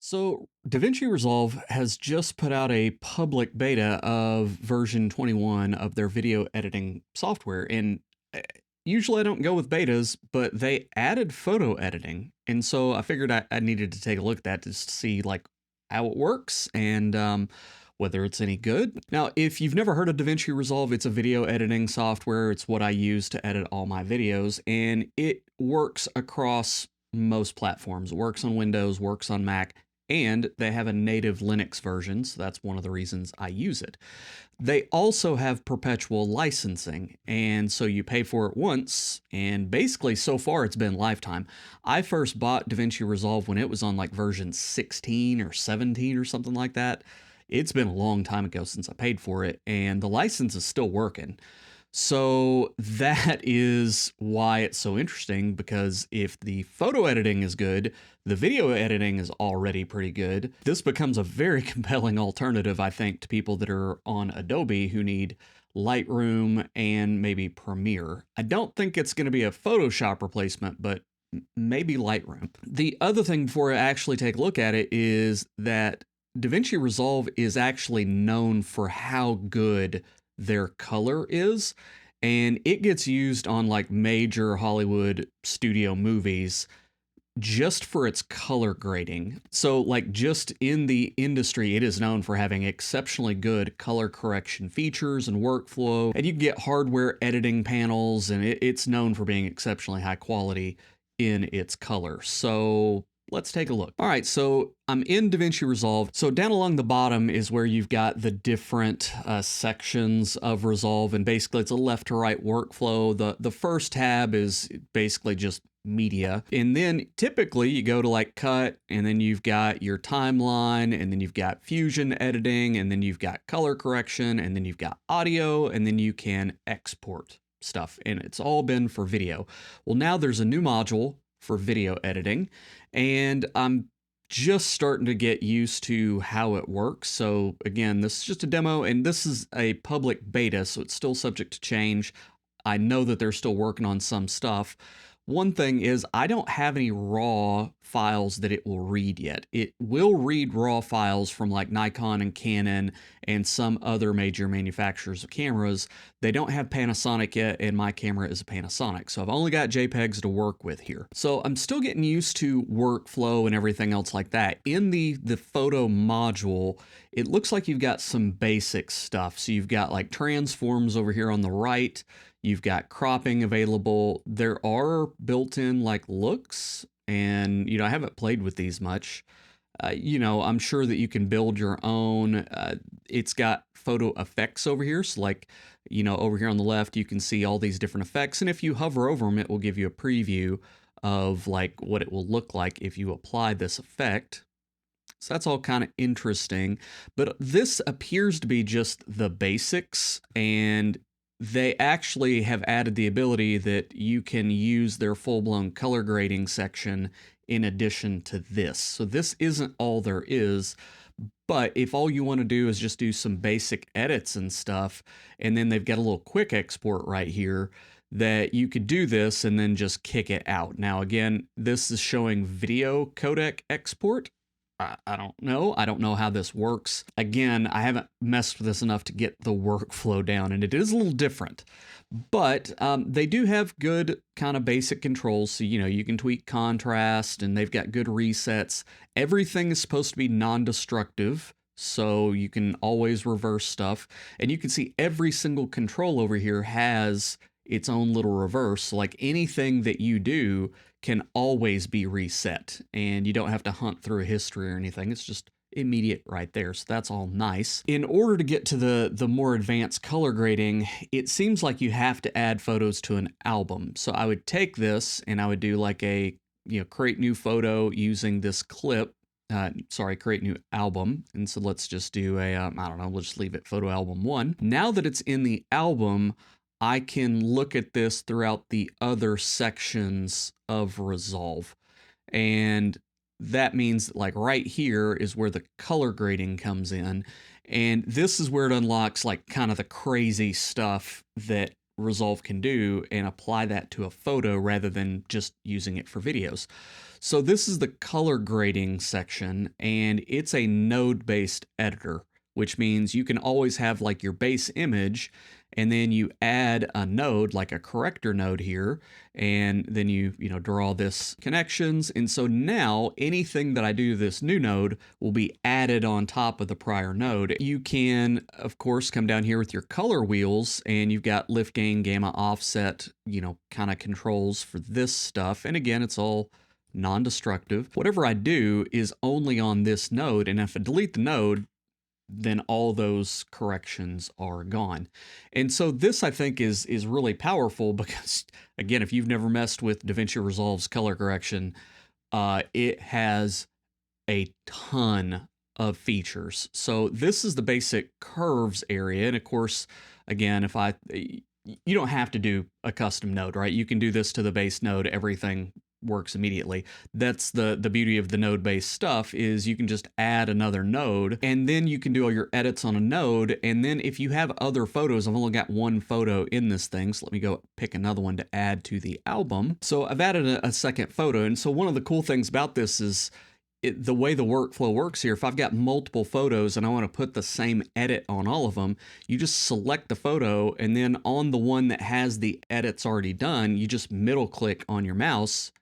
So, Davinci Resolve has just put out a public beta of version 21 of their video editing software. And uh, usually I don't go with betas, but they added photo editing. And so I figured I needed to take a look at that just to see like how it works and whether it's any good. Now, if you've never heard of Davinci Resolve, it's a video editing software. It's what I use to edit all my videos, and it works across most platforms. It works on Windows, works on Mac, and they have a native Linux version, so that's one of the reasons I use it. They also have perpetual licensing, and so you pay for it once, and basically so far it's been lifetime. I first bought Davinci Resolve when it was on like version 16 or 17 or something like that. It's been a long time ago since I paid for it, and the license is still working. So that is why it's so interesting, because if the photo editing is good, the video editing is already pretty good. This becomes a very compelling alternative, I think, to people that are on Adobe who need Lightroom and maybe Premiere. I don't think it's going to be a Photoshop replacement, but maybe Lightroom. The other thing before I actually take a look at it is that Davinci Resolve is actually known for how good their color is, and it gets used on like major Hollywood studio movies just for its color grading. So like just in the industry, it is known for having exceptionally good color correction features and workflow, and you can get hardware editing panels, and it's known for being exceptionally high quality in its color. So let's take a look. All right, so I'm in Davinci Resolve. So down along the bottom is where you've got the different sections of Resolve, and basically it's a left to right workflow. The first tab is basically just media, and then typically you go to like cut, and then you've got your timeline, and then you've got fusion editing, and then you've got color correction, and then you've got audio, and then you can export stuff, and it's all been for video. Well, now there's a new module for video editing, and I'm just starting to get used to how it works. So again, this is just a demo, and this is a public beta, so it's still subject to change. I know that they're still working on some stuff. One thing is I don't have any raw files that it will read yet. It will read raw files from like Nikon and Canon and some other major manufacturers of cameras. They don't have Panasonic yet, and my camera is a Panasonic, so I've only got JPEGs to work with here. So I'm still getting used to workflow and everything else like that. In the photo module, it looks like you've got some basic stuff. So you've got like transforms over here on the right. You've got cropping available. There are built-in like looks, and I haven't played with these much. I'm sure that you can build your own. It's got photo effects over here. So like, over here on the left, you can see all these different effects. And if you hover over them, it will give you a preview of like what it will look like if you apply this effect. So that's all kind of interesting. But this appears to be just the basics, and they actually have added the ability that you can use their full-blown color grading section in addition to this. So this isn't all there is, but if all you want to do is just do some basic edits and stuff, and then they've got a little quick export right here, that you could do this and then just kick it out. Now again, this is showing video codec export. I don't know. I don't know how this works. Again, I haven't messed with this enough to get the workflow down, and it is a little different. But they do have good kind of basic controls. So, you can tweak contrast, and they've got good resets. Everything is supposed to be non-destructive, so you can always reverse stuff. And you can see every single control over here has its own little reverse. So like anything that you do can always be reset, and you don't have to hunt through a history or anything. It's just immediate right there. So that's all nice. In order to get to the more advanced color grading, it seems like you have to add photos to an album. So I would take this and I would do like a, create new photo using this clip. Create new album. And so let's just do a, I don't know, let's just leave it photo album 1. Now that it's in the album, I can look at this throughout the other sections of Resolve. And that means that like right here is where the color grading comes in. And this is where it unlocks like kind of the crazy stuff that Resolve can do and apply that to a photo rather than just using it for videos. So this is the color grading section, and it's a node-based editor, which means you can always have like your base image, and then you add a node, like a corrector node here, and then you know, draw this connections. And so now anything that I do to this new node will be added on top of the prior node. You can, of course, come down here with your color wheels, and you've got lift, gain, gamma, offset, you know, kind of controls for this stuff. And again, it's all non-destructive. Whatever I do is only on this node, and if I delete the node, then all those corrections are gone. And so this, I think, is really powerful because, again, if you've never messed with Davinci Resolve's color correction, it has a ton of features. So this is the basic curves area, and of course, again, if you don't have to do a custom node, right? You can do this to the base node, everything works immediately. That's the beauty of the node based stuff, is you can just add another node, and then you can do all your edits on a node. And then if you have other photos, I've only got one photo in this thing, so let me go pick another one to add to the album. So I've added a second photo, and so one of the cool things about this is the way the workflow works here. If I've got multiple photos and I want to put the same edit on all of them, you just select the photo, and then on the one that has the edits already done, you just middle click on your mouse,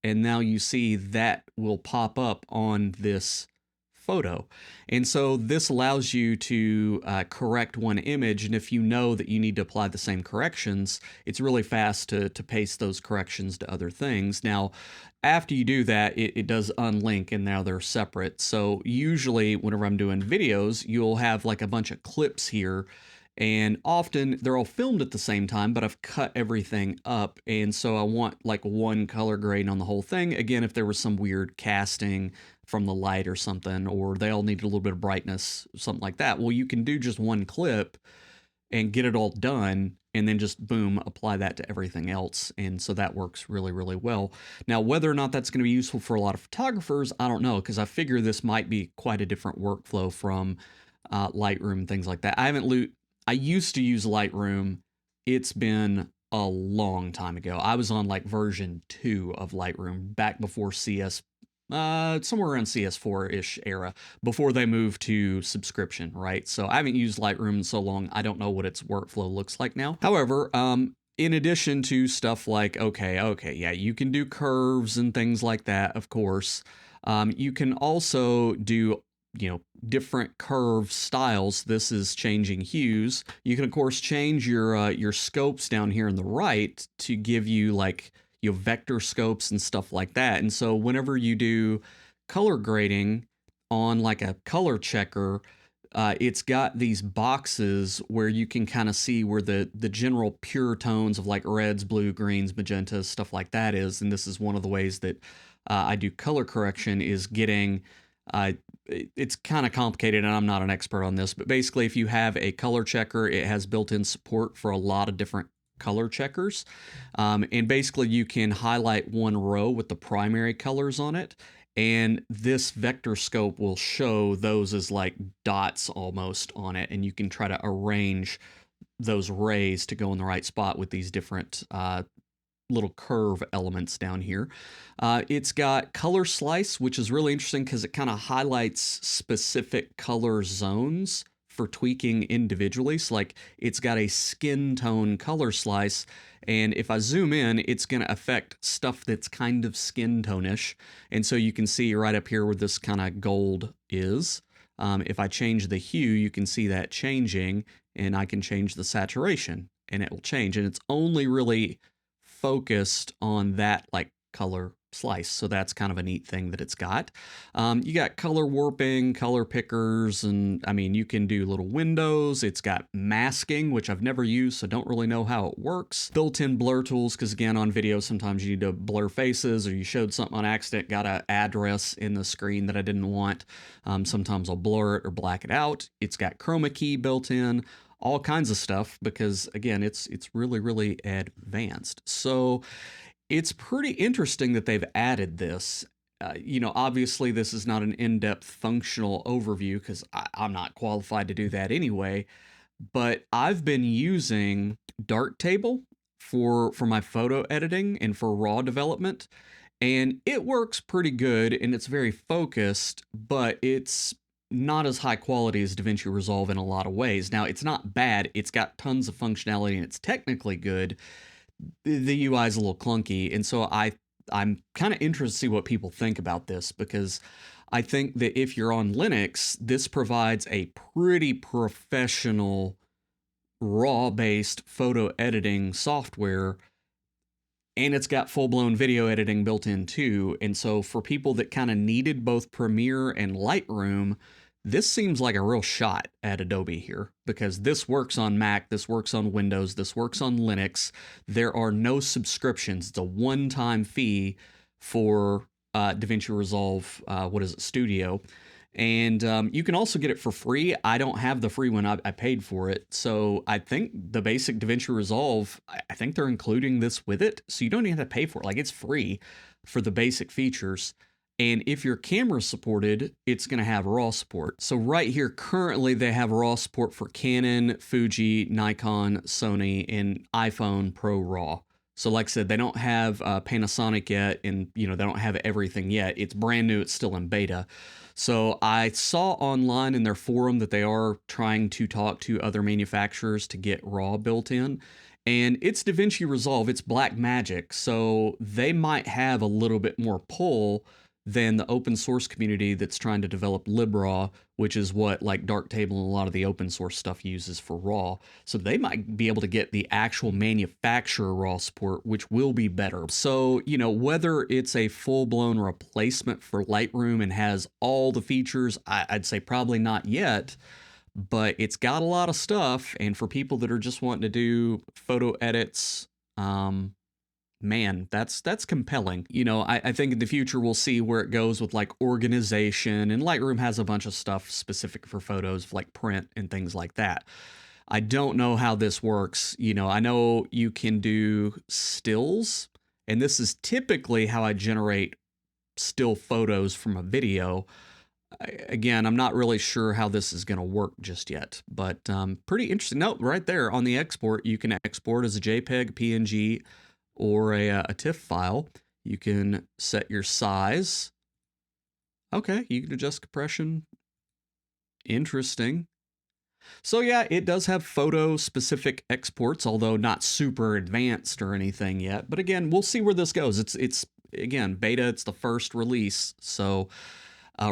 and now you see that will pop up on this photo. And so this allows you to correct one image, and if you know that you need to apply the same corrections, it's really fast to paste those corrections to other things. Now, after you do that, it does unlink, and now they're separate. So usually whenever I'm doing videos, you'll have like a bunch of clips here, and often they're all filmed at the same time, but I've cut everything up, and so I want like one color grade on the whole thing. Again, if there was some weird casting from the light or something, or they all needed a little bit of brightness, something like that, well, you can do just one clip and get it all done, and then just boom, apply that to everything else. And so that works really, really well. Now, whether or not that's going to be useful for a lot of photographers, I don't know, because I figure this might be quite a different workflow from Lightroom and things like that. I used to use Lightroom. It's been a long time ago. I was on like version 2 of Lightroom back before somewhere around CS4-ish era, before they moved to subscription, right? So I haven't used Lightroom in so long, I don't know what its workflow looks like now. However, in addition to stuff like, okay, yeah, you can do curves and things like that, of course. You can also do, you know, different curve styles. This is changing hues. You can of course change your scopes down here on the right to give you like your vector scopes and stuff like that. And so whenever you do color grading on like a color checker, it's got these boxes where you can kind of see where the general pure tones of like reds, blue, greens, magentas, stuff like that is. And this is one of the ways that I do color correction, is getting it's kind of complicated, and I'm not an expert on this, but basically if you have a color checker, it has built-in support for a lot of different color checkers. And basically you can highlight one row with the primary colors on it, and this vector scope will show those as like dots almost on it, and you can try to arrange those rays to go in the right spot with these different little curve elements down here. It's got color slice, which is really interesting because it kind of highlights specific color zones for tweaking individually. So like it's got a skin tone color slice, and if I zoom in, it's going to affect stuff that's kind of skin tone-ish. And so you can see right up here where this kind of gold is. If I change the hue, you can see that changing, and I can change the saturation and it will change. And it's only really focused on that like color slice. So that's kind of a neat thing that it's got. You got color warping, color pickers, and I mean, you can do little windows. It's got masking, which I've never used, so don't really know how it works. Built-in blur tools, because again, on video, sometimes you need to blur faces, or you showed something on accident, got an address in the screen that I didn't want. Sometimes I'll blur it or black it out. It's got chroma key built in, all kinds of stuff, because again, it's really, really advanced. So it's pretty interesting that they've added this. You know, obviously this is not an in-depth functional overview because I'm not qualified to do that anyway, but I've been using Darktable for my photo editing and for raw development. And it works pretty good and it's very focused, but it's not as high quality as Davinci Resolve in a lot of ways. Now, it's not bad, it's got tons of functionality and it's technically good. The UI is a little clunky, and so I'm kind of interested to see what people think about this, because I think that if you're on Linux, this provides a pretty professional raw based photo editing software, and it's got full-blown video editing built in too. And so for people that kind of needed both Premiere and Lightroom, this seems like a real shot at Adobe here, because this works on Mac, this works on Windows, this works on Linux. There are no subscriptions. It's a one-time fee for DaVinci Resolve, Studio. And you can also get it for free. I don't have the free one. I paid for it. So I think the basic DaVinci Resolve, I think they're including this with it. So you don't even have to pay for it. Like, it's free for the basic features. And if your camera's supported, it's going to have RAW support. So right here, currently they have RAW support for Canon, Fuji, Nikon, Sony, and iPhone Pro RAW. So like I said, they don't have Panasonic yet, and they don't have everything yet. It's brand new. It's still in beta. So I saw online in their forum that they are trying to talk to other manufacturers to get RAW built in. And it's DaVinci Resolve, it's Blackmagic, so they might have a little bit more pull than the open source community that's trying to develop LibRAW, which is what like Darktable and a lot of the open source stuff uses for RAW. So they might be able to get the actual manufacturer RAW support, which will be better. So, whether it's a full-blown replacement for Lightroom and has all the features, I'd say probably not yet, but it's got a lot of stuff. And for people that are just wanting to do photo edits, man, that's compelling. I think in the future we'll see where it goes with like organization, and Lightroom has a bunch of stuff specific for photos, like print and things like that. I don't know how this works. I know you can do stills, and this is typically how I generate still photos from a video. Again, I'm not really sure how this is going to work just yet, but pretty interesting. Note right there on the export, you can export as a JPEG, PNG, or a TIFF file. You can set your size. Okay, you can adjust compression. Interesting. So yeah, it does have photo-specific exports, although not super advanced or anything yet. But again, we'll see where this goes. It's again, beta, it's the first release. So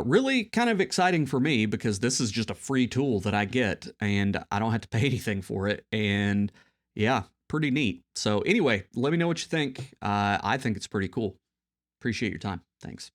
really kind of exciting for me, because this is just a free tool that I get and I don't have to pay anything for it. And yeah, pretty neat. So anyway, let me know what you think. I think it's pretty cool. Appreciate your time. Thanks.